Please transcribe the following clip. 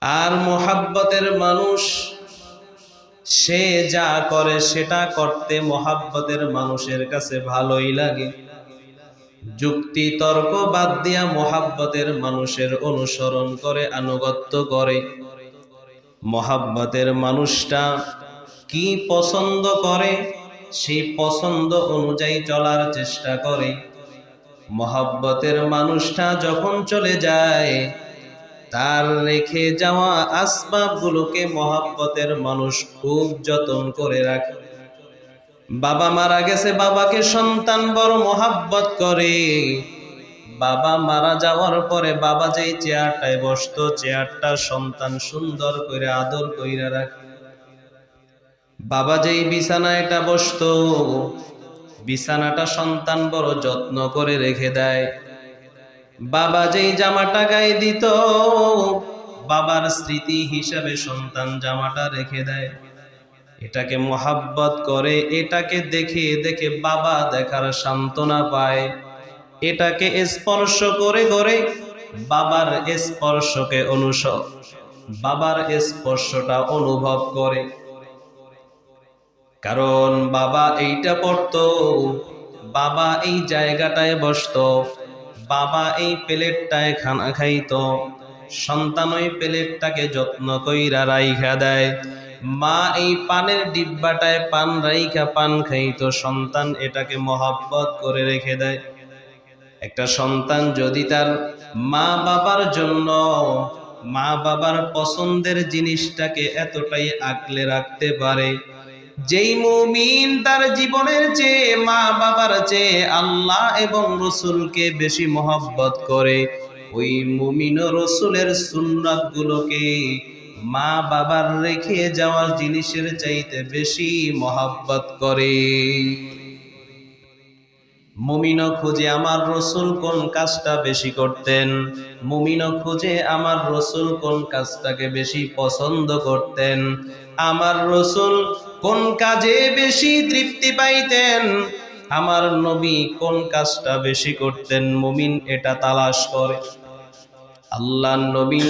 আর মোহাব্বতের মানুষ সে যা করে সেটা করতে মোহাব্বতের মানুষের কাছে ভালোই লাগে। যুক্তি তর্ক বাদ দিয়া মোহাব্বতের মানুষের অনুসরণ করে, আনুগত্য করে। মোহাব্বতের মানুষটা কি পছন্দ করে সেই পছন্দ অনুযায়ী চলার চেষ্টা করে। মোহাব্বতের মানুষটা যখন চলে যায়, তার রেখে যাওয়া আসবাবগুলোকে মোহাব্বতের মানুষ খুব যত্ন করে রাখে। বাবা মারা গেছে, বাবাকে সন্তান বড় মোহাব্বত করে। বাবা মারা যাওয়ার পরে বাবা যেই চেয়ারটায় বসতো, চেয়ারটা সন্তান সুন্দর করে আদর কইরা রাখে। বাবা যেই বিছানায়টা বসতো, বিছানাটা সন্তান বড় যত্ন করে রেখে দেয়। বাবা যেই জামাটা গায়ে দিত, বাবার স্মৃতি হিসাবে সন্তান জামাটা রেখে দেয়। এটাকে মোহাব্বত করে, এটাকে দেখে দেখে বাবা দেখার সান্ত্বনা পায়। এটাকে স্পর্শ করে করে বাবার স্পর্শকে বাবার স্পর্শটা অনুভব করে। কারণ বাবা এইটা পড়তো, বাবা এই জায়গাটায় বসতো, বাবা এই প্লেটটায় খানা খাইতো, সন্তান ওই প্লেটটাকে যত্ন কইরা রাইখা দেয়। মা এই পানের ডিব্বাটায় পান রাইখা পান খাইতো, সন্তান এটাকে মহব্বত করে রেখে দেয়। একটা সন্তান যদি তার মা বাবার জন্য, মা বাবার পছন্দের জিনিসটাকে এতটাই আগলে রাখতে পারে, যেই মুমিন তার জীবনের চেয়ে মা বাবার চেয়ে আল্লাহ এবং রসুলকে বেশি মহব্বত করে, ওই মুমিন ও রসুলের সুন্নাত গুলোকে মা বাবার রেখে যাওয়ার জিনিসের চাইতে বেশি মহব্বত করে। মুমিনও খুঁজে আমার রসুল কোন কাজটা বেশি করতেন, মুমিনও খুঁজে আমার রসুল কোন কাজটাকে বেশি পছন্দ করতেন, আমার রসুল কোন কাজে বেশি তৃপ্তি পাইতেন, আমার নবী কোন কাজটা বেশি করতেন। মুমিন এটা তালাশ করে। আল্লাহর নবী